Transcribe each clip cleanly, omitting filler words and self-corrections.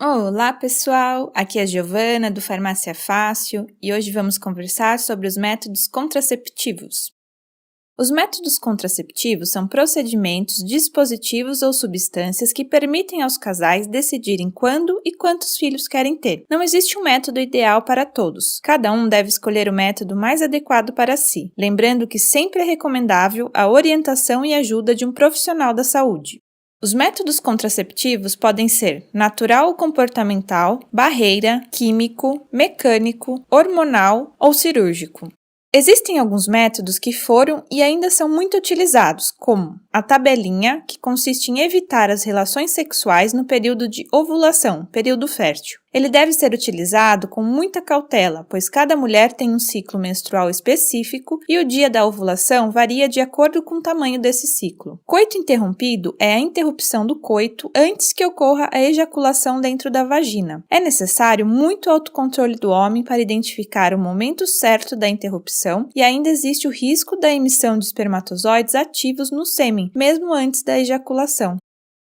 Olá, pessoal! Aqui é a Giovana, do Farmácia Fácil, e hoje vamos conversar sobre os métodos contraceptivos. Os métodos contraceptivos são procedimentos, dispositivos ou substâncias que permitem aos casais decidirem quando e quantos filhos querem ter. Não existe um método ideal para todos. Cada um deve escolher o método mais adequado para si, lembrando que sempre é recomendável a orientação e ajuda de um profissional da saúde. Os métodos contraceptivos podem ser natural ou comportamental, barreira, químico, mecânico, hormonal ou cirúrgico. Existem alguns métodos que foram e ainda são muito utilizados, como a tabelinha, que consiste em evitar as relações sexuais no período de ovulação, período fértil. Ele deve ser utilizado com muita cautela, pois cada mulher tem um ciclo menstrual específico e o dia da ovulação varia de acordo com o tamanho desse ciclo. Coito interrompido é a interrupção do coito antes que ocorra a ejaculação dentro da vagina. É necessário muito autocontrole do homem para identificar o momento certo da interrupção e ainda existe o risco da emissão de espermatozoides ativos no sêmen, mesmo antes da ejaculação.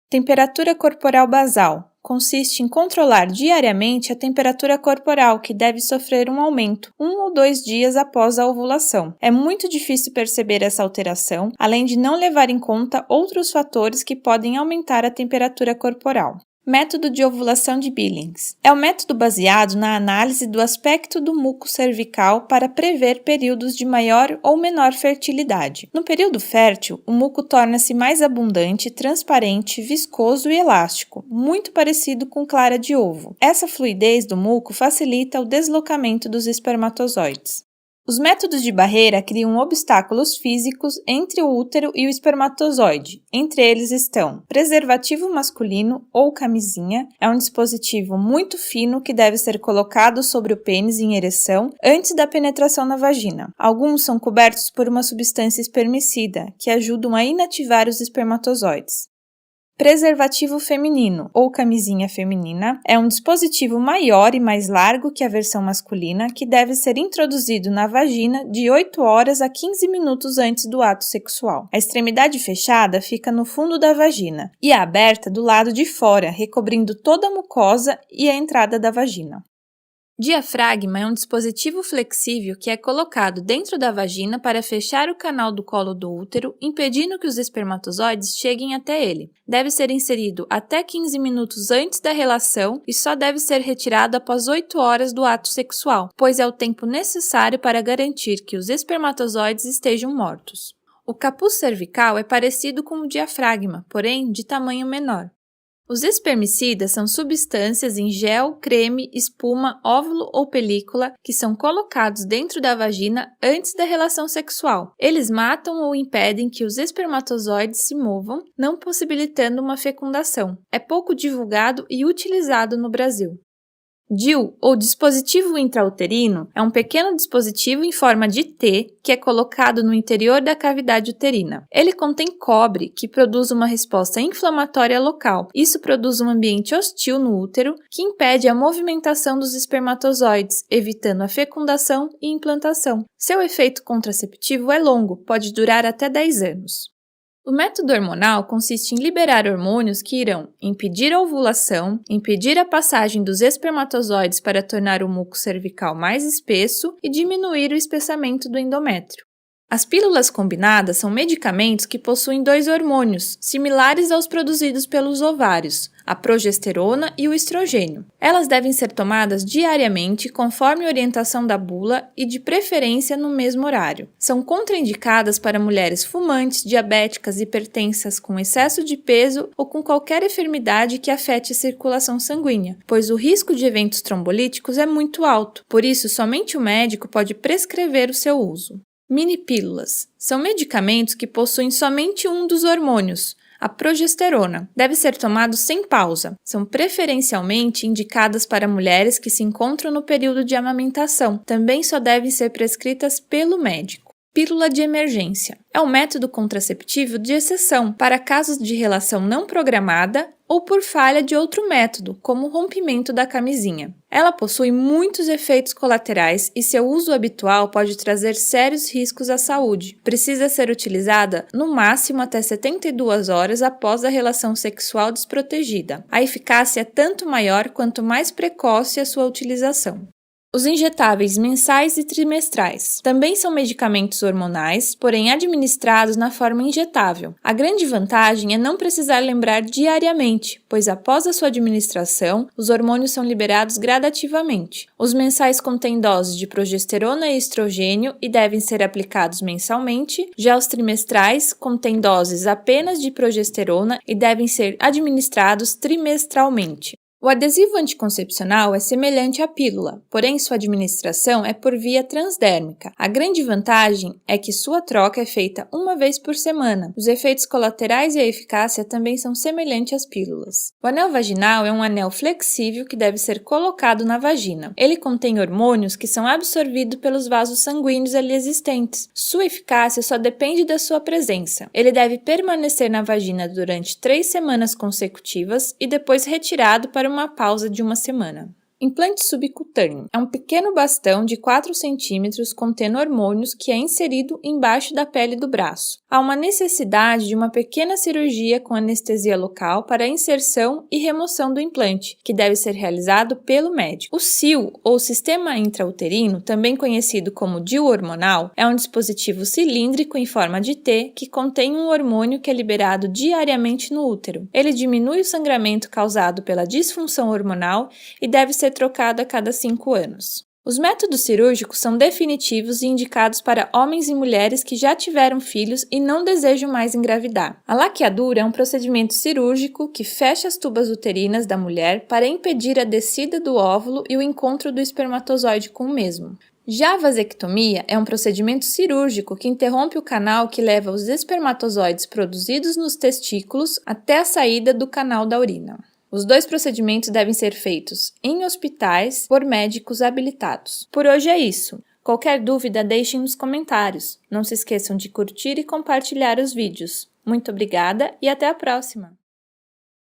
Temperatura corporal basal consiste em controlar diariamente a temperatura corporal, que deve sofrer um aumento 1 ou 2 dias após a ovulação. É muito difícil perceber essa alteração, além de não levar em conta outros fatores que podem aumentar a temperatura corporal. Método de ovulação de Billings. É um método baseado na análise do aspecto do muco cervical para prever períodos de maior ou menor fertilidade. No período fértil, o muco torna-se mais abundante, transparente, viscoso e elástico, muito parecido com clara de ovo. Essa fluidez do muco facilita o deslocamento dos espermatozoides. Os métodos de barreira criam obstáculos físicos entre o útero e o espermatozoide. Entre eles estão preservativo masculino ou camisinha, é um dispositivo muito fino que deve ser colocado sobre o pênis em ereção antes da penetração na vagina. Alguns são cobertos por uma substância espermicida, que ajudam a inativar os espermatozoides. Preservativo feminino ou camisinha feminina é um dispositivo maior e mais largo que a versão masculina que deve ser introduzido na vagina de 8 horas a 15 minutos antes do ato sexual. A extremidade fechada fica no fundo da vagina e a aberta do lado de fora, recobrindo toda a mucosa e a entrada da vagina. Diafragma é um dispositivo flexível que é colocado dentro da vagina para fechar o canal do colo do útero, impedindo que os espermatozoides cheguem até ele. Deve ser inserido até 15 minutos antes da relação e só deve ser retirado após 8 horas do ato sexual, pois é o tempo necessário para garantir que os espermatozoides estejam mortos. O capuz cervical é parecido com o diafragma, porém de tamanho menor. Os espermicidas são substâncias em gel, creme, espuma, óvulo ou película que são colocados dentro da vagina antes da relação sexual. Eles matam ou impedem que os espermatozoides se movam, não possibilitando uma fecundação. É pouco divulgado e utilizado no Brasil. DIU, ou dispositivo intrauterino, é um pequeno dispositivo em forma de T que é colocado no interior da cavidade uterina. Ele contém cobre, que produz uma resposta inflamatória local. Isso produz um ambiente hostil no útero que impede a movimentação dos espermatozoides, evitando a fecundação e implantação. Seu efeito contraceptivo é longo, pode durar até 10 anos. O método hormonal consiste em liberar hormônios que irão impedir a ovulação, impedir a passagem dos espermatozoides para tornar o muco cervical mais espesso e diminuir o espessamento do endométrio. As pílulas combinadas são medicamentos que possuem 2 hormônios, similares aos produzidos pelos ovários, a progesterona e o estrogênio. Elas devem ser tomadas diariamente conforme a orientação da bula e de preferência no mesmo horário. São contraindicadas para mulheres fumantes, diabéticas, hipertensas, com excesso de peso ou com qualquer enfermidade que afete a circulação sanguínea, pois o risco de eventos trombolíticos é muito alto, por isso somente o médico pode prescrever o seu uso. Minipílulas são medicamentos que possuem somente um dos hormônios, a progesterona. Deve ser tomado sem pausa. São preferencialmente indicadas para mulheres que se encontram no período de amamentação. Também só devem ser prescritas pelo médico. Pílula de emergência. É um método contraceptivo de exceção para casos de relação não programada ou por falha de outro método, como o rompimento da camisinha. Ela possui muitos efeitos colaterais e seu uso habitual pode trazer sérios riscos à saúde. Precisa ser utilizada no máximo até 72 horas após a relação sexual desprotegida. A eficácia é tanto maior quanto mais precoce a sua utilização. Os injetáveis mensais e trimestrais também são medicamentos hormonais, porém administrados na forma injetável. A grande vantagem é não precisar lembrar diariamente, pois após a sua administração, os hormônios são liberados gradativamente. Os mensais contêm doses de progesterona e estrogênio e devem ser aplicados mensalmente. Já os trimestrais contêm doses apenas de progesterona e devem ser administrados trimestralmente. O adesivo anticoncepcional é semelhante à pílula, porém sua administração é por via transdérmica. A grande vantagem é que sua troca é feita uma vez por semana. Os efeitos colaterais e a eficácia também são semelhantes às pílulas. O anel vaginal é um anel flexível que deve ser colocado na vagina. Ele contém hormônios que são absorvidos pelos vasos sanguíneos ali existentes. Sua eficácia só depende da sua presença. Ele deve permanecer na vagina durante 3 semanas consecutivas e depois retirado para uma pausa de uma semana. Implante subcutâneo é um pequeno bastão de 4 cm contendo hormônios que é inserido embaixo da pele do braço. Há uma necessidade de uma pequena cirurgia com anestesia local para a inserção e remoção do implante, que deve ser realizado pelo médico. O SIU, ou Sistema Intrauterino, também conhecido como DIU hormonal, é um dispositivo cilíndrico em forma de T que contém um hormônio que é liberado diariamente no útero. Ele diminui o sangramento causado pela disfunção hormonal e deve ser trocado a cada 5 anos. Os métodos cirúrgicos são definitivos e indicados para homens e mulheres que já tiveram filhos e não desejam mais engravidar. A laqueadura é um procedimento cirúrgico que fecha as tubas uterinas da mulher para impedir a descida do óvulo e o encontro do espermatozoide com o mesmo. Já a vasectomia é um procedimento cirúrgico que interrompe o canal que leva os espermatozoides produzidos nos testículos até a saída do canal da urina. Os 2 procedimentos devem ser feitos em hospitais por médicos habilitados. Por hoje é isso. Qualquer dúvida, deixem nos comentários. Não se esqueçam de curtir e compartilhar os vídeos. Muito obrigada e até a próxima!